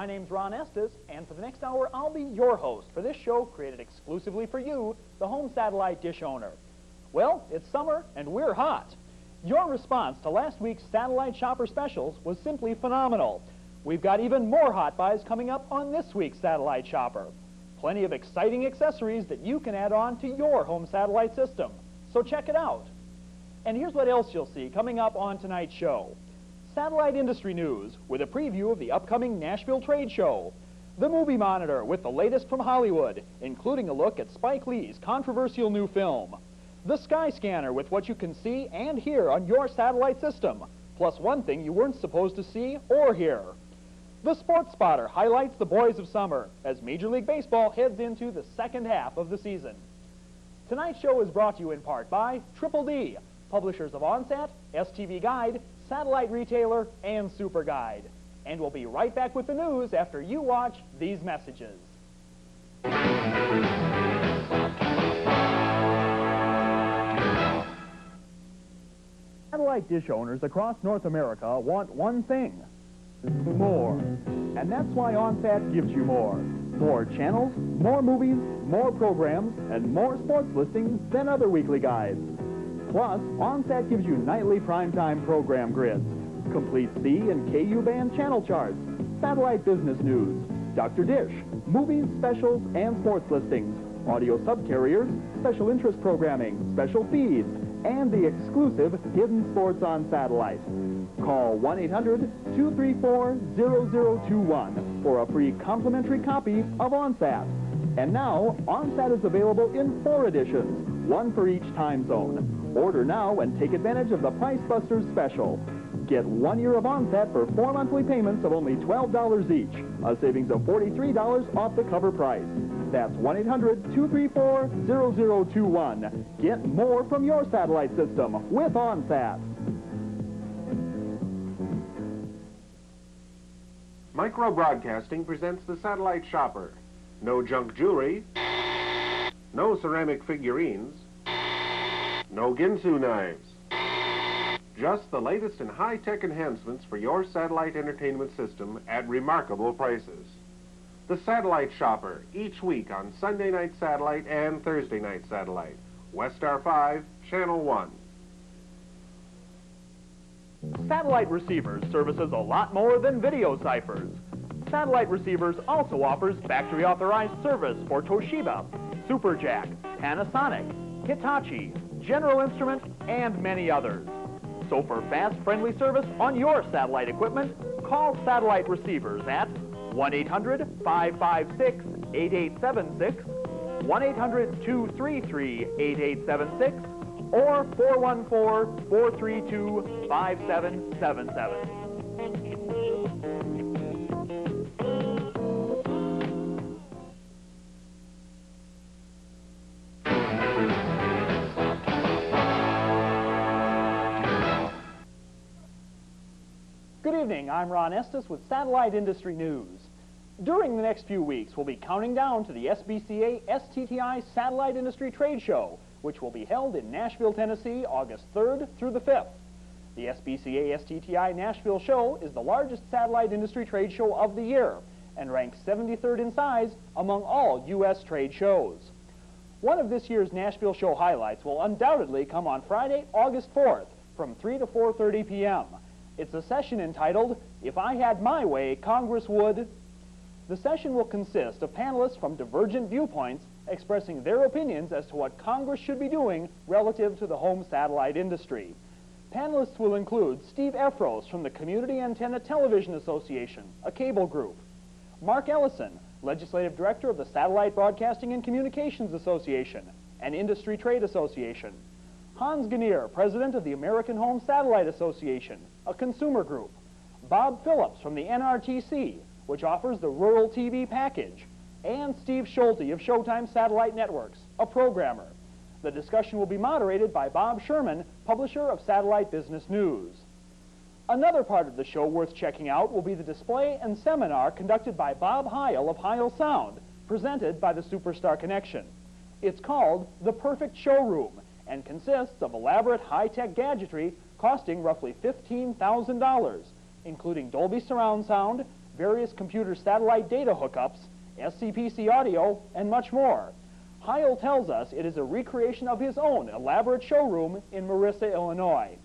My name's Ron Estes, and for the next hour, I'll be your host for this show created exclusively for you, the home satellite dish owner. Well, it's summer, and we're hot. Your response to last week's Satellite Shopper specials was simply phenomenal. We've got even more hot buys coming up on this week's Satellite Shopper. Plenty of exciting accessories that you can add on to your home satellite system. So check it out. And here's what else you'll see coming up on tonight's show. Satellite industry news with a preview of the upcoming Nashville Trade Show. The Movie Monitor with the latest from Hollywood, including a look at Spike Lee's controversial new film. The Sky Scanner with what you can see and hear on your satellite system, plus one thing you weren't supposed to see or hear. The Sports Spotter highlights the boys of summer as Major League Baseball heads into the second half of the season. Tonight's show is brought to you in part by Triple D, publishers of OnSat, STV Guide, Satellite Retailer, and Super Guide. And we'll be right back with the news after you watch these messages. Satellite dish owners across North America want one thing: more. And that's why OnSat gives you more. More channels, more movies, more programs, and more sports listings than other weekly guides. Plus, OnSat gives you nightly primetime program grids, complete C and KU band channel charts, satellite business news, Dr. Dish, movies, specials, and sports listings, audio subcarriers, special interest programming, special feeds, and the exclusive Hidden Sports on Satellite. Call 1-800-234-0021 for a free complimentary copy of OnSat. And now, OnSat is available in 4 editions, one for each time zone. Order now and take advantage of the Price Busters special. Get 1 year of OnSat for 4 monthly payments of only $12 each, a savings of $43 off the cover price. That's 1-800-234-0021. Get more from your satellite system with OnSat. Micro Broadcasting presents the Satellite Shopper. No junk jewelry, no ceramic figurines, no Ginsu knives. Just the latest in high-tech enhancements for your satellite entertainment system at remarkable prices. The Satellite Shopper, each week on Sunday Night Satellite and Thursday Night Satellite. Westar 5, Channel 1. Satellite Receivers services a lot more than video ciphers. Satellite Receivers also offers factory-authorized service for Toshiba, Superjack, Panasonic, Hitachi, General Instrument, and many others. So for fast, friendly service on your satellite equipment, call Satellite Receivers at 1-800-556-8876, 1-800-233-8876, or 414-432-5777. Good evening, I'm Ron Estes with Satellite Industry News. During the next few weeks, we'll be counting down to the SBCA STTI Satellite Industry Trade Show, which will be held in Nashville, Tennessee, August 3rd through the 5th. The SBCA STTI Nashville Show is the largest satellite industry trade show of the year and ranks 73rd in size among all U.S. trade shows. One of this year's Nashville Show highlights will undoubtedly come on Friday, August 4th from 3 to 4:30 p.m. It's a session entitled, "If I Had My Way, Congress Would." The session will consist of panelists from divergent viewpoints expressing their opinions as to what Congress should be doing relative to the home satellite industry. Panelists will include Steve Efros from the Community Antenna Television Association, a cable group, Mark Ellison, Legislative Director of the Satellite Broadcasting and Communications Association, an industry trade association, Hans Genier, President of the American Home Satellite Association, a consumer group, Bob Phillips from the NRTC, which offers the Rural TV package, and Steve Schulte of Showtime Satellite Networks, a programmer. The discussion will be moderated by Bob Sherman, publisher of Satellite Business News. Another part of the show worth checking out will be the display and seminar conducted by Bob Heil of Heil Sound, presented by the Superstar Connection. It's called The Perfect Showroom and consists of elaborate high-tech gadgetry costing roughly $15,000, including Dolby surround sound, various computer satellite data hookups, SCPC audio, and much more. Heil tells us it is a recreation of his own elaborate showroom in Marissa, Illinois.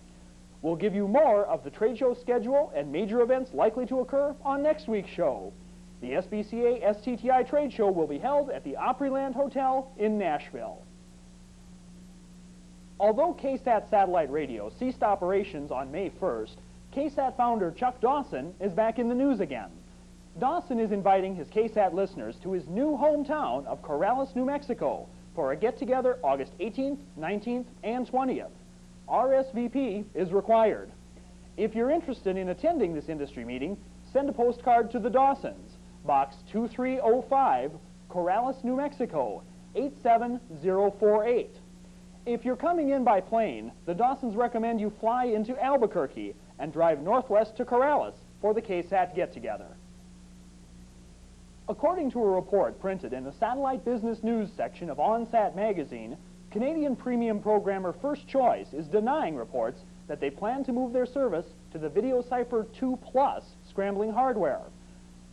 We'll give you more of the trade show schedule and major events likely to occur on next week's show. The SBCA STTI trade show will be held at the Opryland Hotel in Nashville. Although KSAT satellite radio ceased operations on May 1st, KSAT founder Chuck Dawson is back in the news again. Dawson is inviting his KSAT listeners to his new hometown of Corrales, New Mexico for a get-together August 18th, 19th, and 20th. RSVP is required. If you're interested in attending this industry meeting, send a postcard to the Dawsons, Box 2305, Corrales, New Mexico, 87048. If you're coming in by plane, the Dawsons recommend you fly into Albuquerque and drive northwest to Corrales for the KSAT get-together. According to a report printed in the Satellite Business News section of OnSat magazine, Canadian premium programmer First Choice is denying reports that they plan to move their service to the VideoCypher 2 Plus scrambling hardware.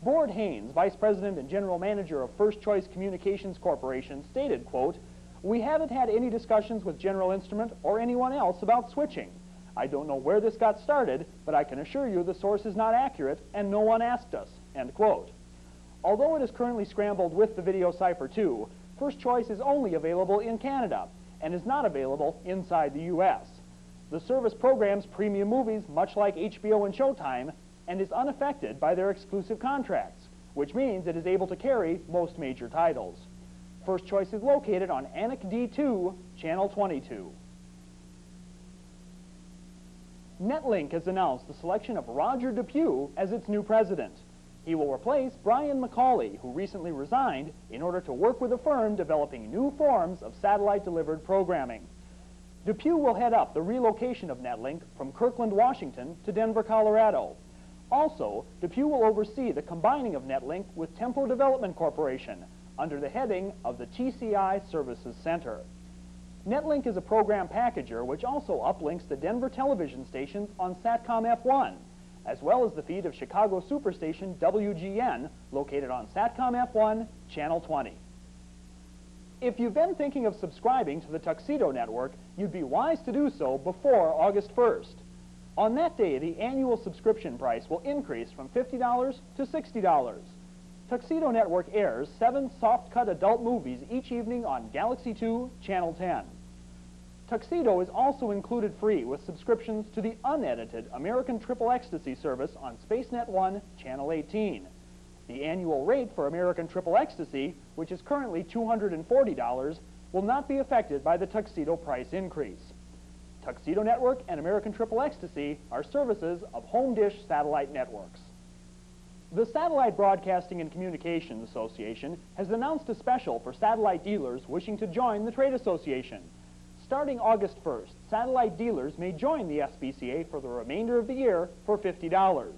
Gord Haynes, Vice President and General Manager of First Choice Communications Corporation, stated, quote, "We haven't had any discussions with General Instrument or anyone else about switching. I don't know where this got started, but I can assure you the source is not accurate and no one asked us," end quote. Although it is currently scrambled with the VideoCypher 2, First Choice is only available in Canada and is not available inside the U.S. The service programs premium movies much like HBO and Showtime and is unaffected by their exclusive contracts, which means it is able to carry most major titles. First Choice is located on Anik D2, Channel 22. Netlink has announced the selection of Roger Depew as its new president. He will replace Brian McCauley, who recently resigned, in order to work with a firm developing new forms of satellite-delivered programming. Depew will head up the relocation of Netlink from Kirkland, Washington to Denver, Colorado. Also, Depew will oversee the combining of Netlink with Tempo Development Corporation under the heading of the TCI Services Center. Netlink is a program packager which also uplinks the Denver television stations on Satcom F1, as well as the feed of Chicago superstation WGN, located on Satcom F1, Channel 20. If you've been thinking of subscribing to the Tuxedo Network, you'd be wise to do so before August 1st. On that day, the annual subscription price will increase from $50 to $60. Tuxedo Network airs 7 soft-cut adult movies each evening on Galaxy 2, Channel 10. Tuxedo is also included free with subscriptions to the unedited American Triple Ecstasy service on SpaceNet 1, Channel 18. The annual rate for American Triple Ecstasy, which is currently $240, will not be affected by the Tuxedo price increase. Tuxedo Network and American Triple Ecstasy are services of Home Dish Satellite Networks. The Satellite Broadcasting and Communications Association has announced a special for satellite dealers wishing to join the trade association. Starting August 1st, satellite dealers may join the SBCA for the remainder of the year for $50.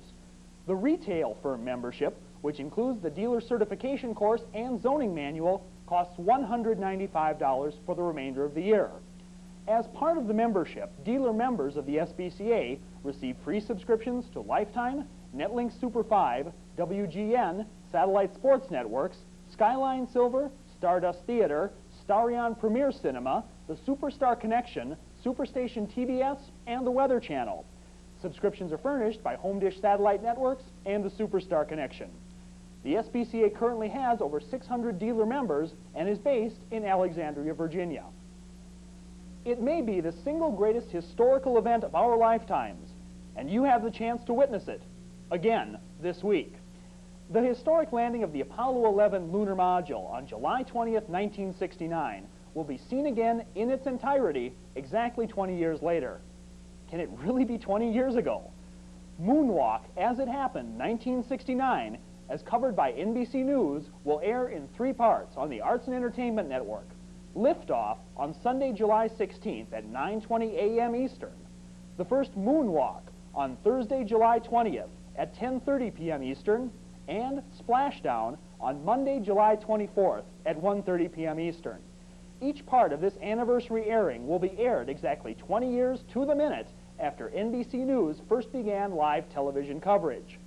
The retail firm membership, which includes the dealer certification course and zoning manual, costs $195 for the remainder of the year. As part of the membership, dealer members of the SBCA receive free subscriptions to Lifetime, Netlink Super 5, WGN, Satellite Sports Networks, Skyline Silver, Stardust Theater, Starion Premier Cinema, the Superstar Connection, Superstation TBS, and the Weather Channel. Subscriptions are furnished by Home Dish Satellite Networks and the Superstar Connection. The SBCA currently has over 600 dealer members and is based in Alexandria, Virginia. It may be the single greatest historical event of our lifetimes, and you have the chance to witness it, again, this week. The historic landing of the Apollo 11 lunar module on July 20th, 1969 will be seen again in its entirety exactly 20 years later. Can it really be 20 years ago? Moonwalk, as it happened, 1969, as covered by NBC News, will air in 3 parts on the Arts and Entertainment Network. Liftoff on Sunday, July 16th at 9:20 a.m. Eastern. The first Moonwalk on Thursday, July 20th at 10:30 p.m. Eastern, and Splashdown on Monday, July 24th at 1:30 p.m. Eastern. Each part of this anniversary airing will be aired exactly 20 years to the minute after NBC News first began live television coverage.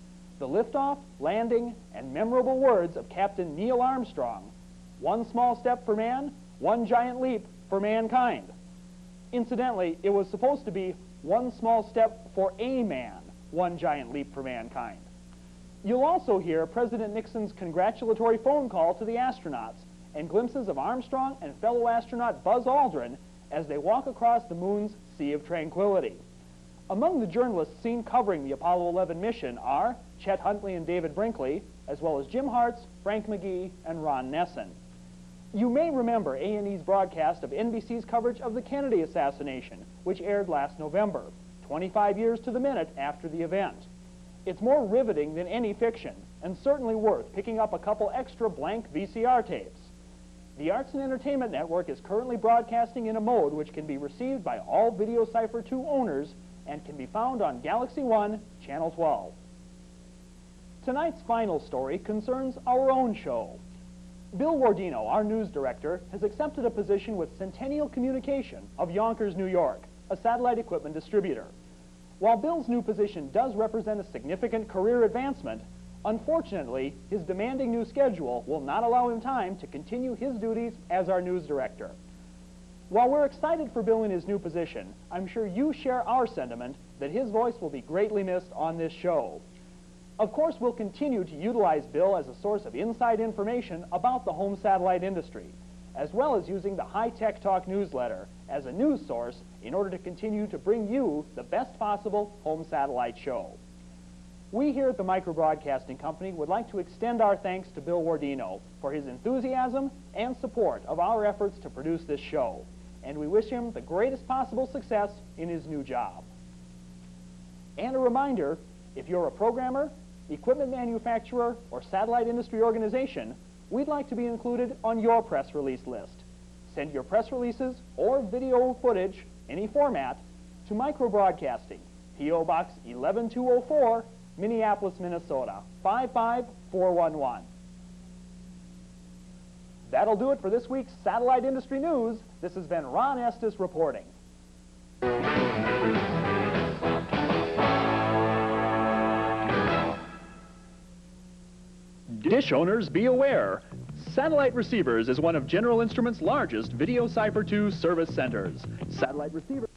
the liftoff, landing, and memorable words of Captain Neil Armstrong, "One small step for man, one giant leap for mankind." Incidentally, it was supposed to be "one small step for a man, one giant leap for mankind." You'll also hear President Nixon's congratulatory phone call to the astronauts and glimpses of Armstrong and fellow astronaut Buzz Aldrin as they walk across the moon's Sea of Tranquility. Among the journalists seen covering the Apollo 11 mission are Chet Huntley and David Brinkley, as well as Jim Hartz, Frank McGee, and Ron Nesson. You may remember A&E's broadcast of NBC's coverage of the Kennedy assassination, which aired last November, 25 years to the minute after the event. It's more riveting than any fiction, and certainly worth picking up a couple extra blank VCR tapes. The Arts and Entertainment Network is currently broadcasting in a mode which can be received by all Video Cipher 2 owners and can be found on Galaxy 1, Channel 12. Tonight's final story concerns our own show. Bill Wardino, our news director, has accepted a position with Centennial Communication of Yonkers, New York, a satellite equipment distributor. While Bill's new position does represent a significant career advancement, unfortunately, his demanding new schedule will not allow him time to continue his duties as our news director. While we're excited for Bill in his new position, I'm sure you share our sentiment that his voice will be greatly missed on this show. Of course, we'll continue to utilize Bill as a source of inside information about the home satellite industry, as well as using the High Tech Talk newsletter as a news source in order to continue to bring you the best possible home satellite show. We here at the Microbroadcasting Company would like to extend our thanks to Bill Wardino for his enthusiasm and support of our efforts to produce this show, and we wish him the greatest possible success in his new job. And a reminder, if you're a programmer, equipment manufacturer, or satellite industry organization, we'd like to be included on your press release list. Send your press releases or video footage, any format, to Microbroadcasting, P.O. Box 11204, Minneapolis, Minnesota, 55411. That'll do it for this week's Satellite Industry News. This has been Ron Estes reporting. Dish owners, be aware. Satellite Receivers is one of General Instrument's largest Video Cipher 2 service centers. Satellite Receivers